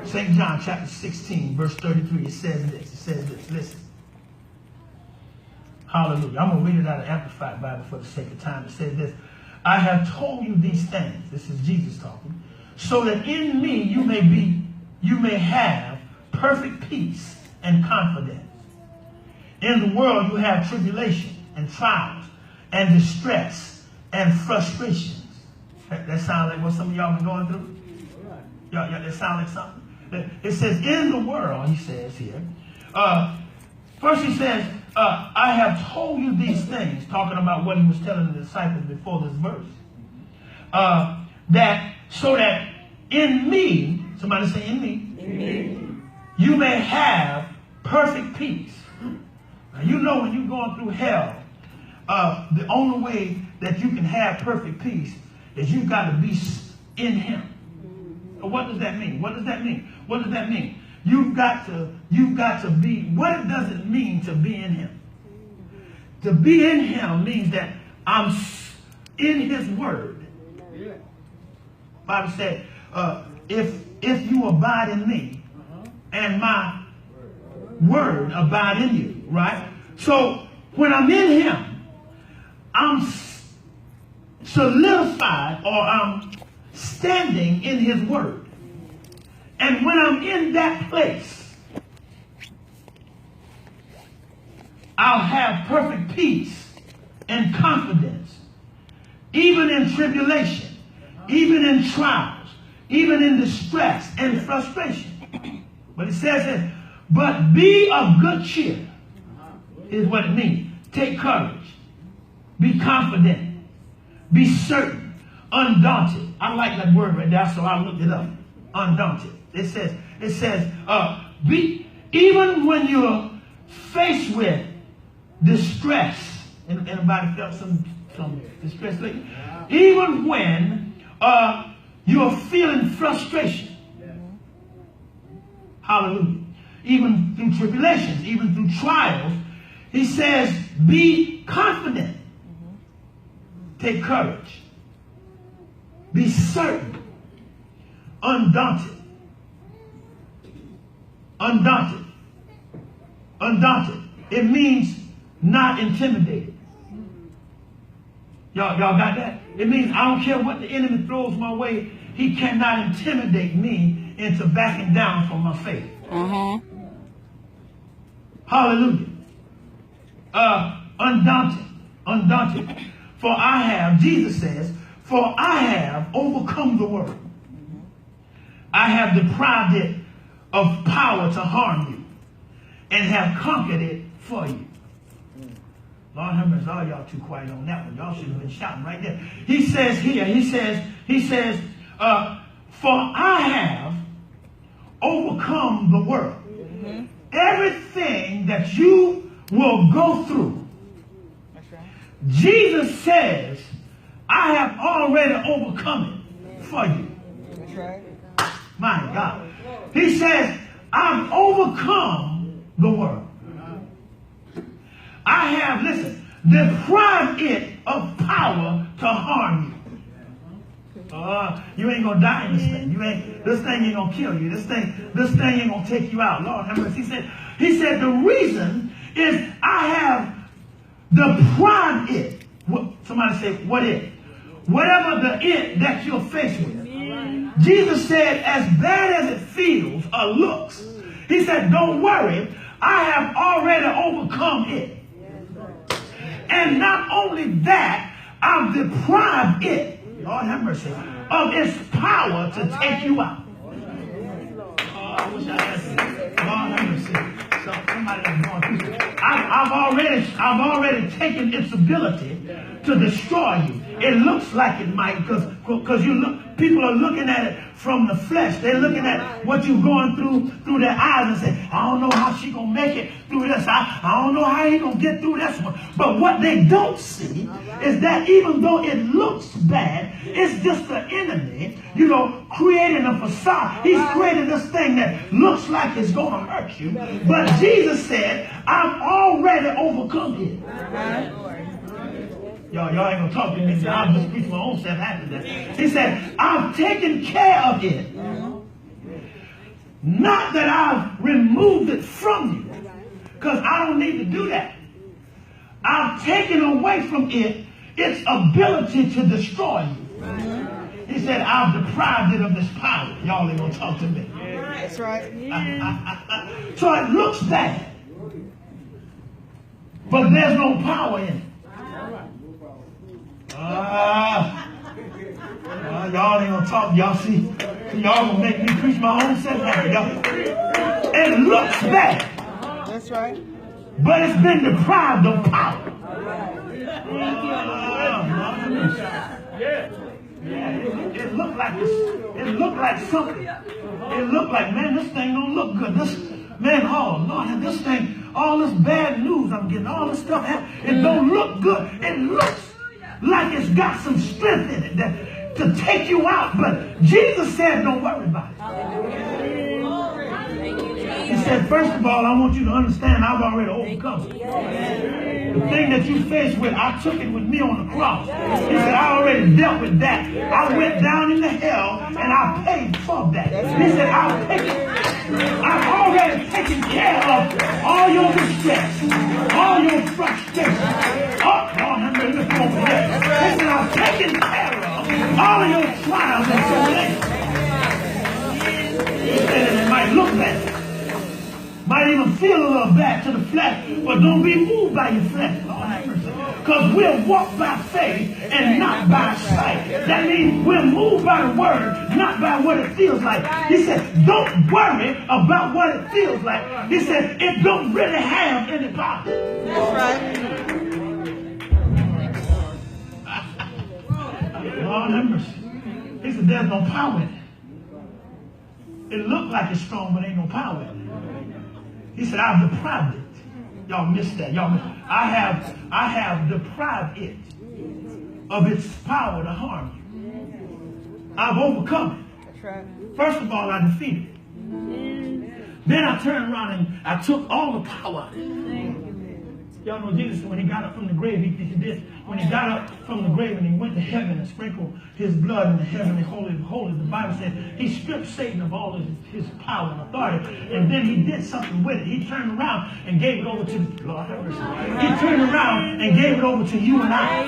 St. John chapter 16, verse 33, it says this. It says this. Listen. Hallelujah. I'm going to read it out of Amplified Bible for the sake of time. It says this. I have told you these things. This is Jesus talking. So that in me you may have perfect peace and confidence. In the world you have tribulation and trials and distress and frustrations. That sounds like what some of y'all been going through. Y'all, that sounds like something. It says in the world, he says here. First he says, I have told you these things, talking about what he was telling the disciples before this verse. So that in me, somebody say in me, you may have perfect peace. Now, you know when you're going through hell, the only way that you can have perfect peace is you've got to be in him. What does that mean? What does that mean? What does that mean? You've got to be, what does it mean to be in him? To be in him means that I'm in his word. Bible said, if you abide in me and my word abide in you, right? So when I'm in him, I'm solidified, or I'm standing in his word. And when I'm in that place, I'll have perfect peace and confidence, even in tribulation, even in trials, even in distress and frustration. But it says this, but be of good cheer, is what it means. Take courage, be confident, be certain, undaunted. I like that word right there, so I looked it up. Undaunted. It says, be, even when you're faced with distress. Anybody felt some distress lately? Even when you're feeling frustration. Hallelujah. Even through tribulations, even through trials, he says, be confident. Take courage. Be certain. Undaunted. Undaunted. Undaunted. It means not intimidated. Y'all got that? It means I don't care what the enemy throws my way, he cannot intimidate me into backing down from my faith. Hallelujah. Undaunted. Undaunted. For I have, Jesus says, for I have overcome the world. I have deprived it of power to harm you and have conquered it for you. Lord have mercy, all y'all too quiet on that one. Y'all should have been shouting right there. He says here, he says, for I have overcome the world. Everything that you will go through. That's right. Jesus says, I have already overcome it for you. That's right. My God. He says, I've overcome the world. I have, listen, deprived it of power to harm you. You ain't gonna die in this thing. This thing ain't gonna kill you. This thing ain't gonna take you out. Lord have mercy. He said the reason is I have deprived it. Somebody say, what it? Whatever the it that you're faced with. Jesus said, as bad as it feels or looks, he said, don't worry, I have already overcome it. And not only that, I've deprived it, Lord have mercy, of its power to take you out. I wish I had some. Lord have mercy. Somebody that's going through. I've already taken its ability to destroy you. It looks like it might, because people are looking at it from the flesh. They're looking at what you're going through their eyes and say, I don't know how she gonna make it through this. I don't know how he gonna get through this one. But what they don't see is that even though it looks bad, it's just the enemy, creating a facade. He's created this thing that looks like it's gonna hurt you. But Jesus said, I've already overcome it. Y'all ain't gonna talk to me. I'll just preach my own self after that. He said, I've taken care of it. Not that I've removed it from you, because I don't need to do that. I've taken away from it its ability to destroy you. He said, I've deprived it of this power. Y'all ain't going to talk to me. That's right. So it looks bad, but there's no power in it. Y'all ain't gonna talk. Y'all see, y'all gonna make me preach my own setback. It looks bad. That's right. But it's been deprived of power. It looked like this. It looked like something. It looked like, man, this thing don't look good. This man, oh Lord, this thing, all this bad news I'm getting, all this stuff, it don't look good. It looks like it's got some strength in it to take you out. But Jesus said, don't worry about it. He said, first of all, I want you to understand I've already overcome it. The thing that you faced with, I took it with me on the cross. He said, I already dealt with that. I went down into hell and I paid for that. He said, I've already taken care of all your distress, all your frustration. Oh, Lord, I'm ready to go over here. He said, I've taken care of all of your trials and tribulations. He said, it might look bad. Might even feel a little bad to the flesh, but don't be moved by your flesh. Because we'll walk by faith and not by sight. That means we're moved by the word, not by what it feels like. He said, don't worry about what it feels like. He said, it don't really have any power. That's right. Lord have mercy. He said, there's no power in it. It looked like it's strong, but ain't no power in it. He said, I've deprived it. Y'all missed that. Y'all missed it. I have deprived it of its power to harm you. I've overcome it. That's right. First of all, I defeated it. Then I turned around and I took all the power out of it. Y'all know Jesus, when he got up from the grave, he did this. When he got up from the grave and he went to heaven and sprinkled his blood in the heavenly holy of holies, the Bible said he stripped Satan of all his power and authority. And then he did something with it. He turned around and gave it over to, Lord have mercy. He turned around and gave it over to you and I.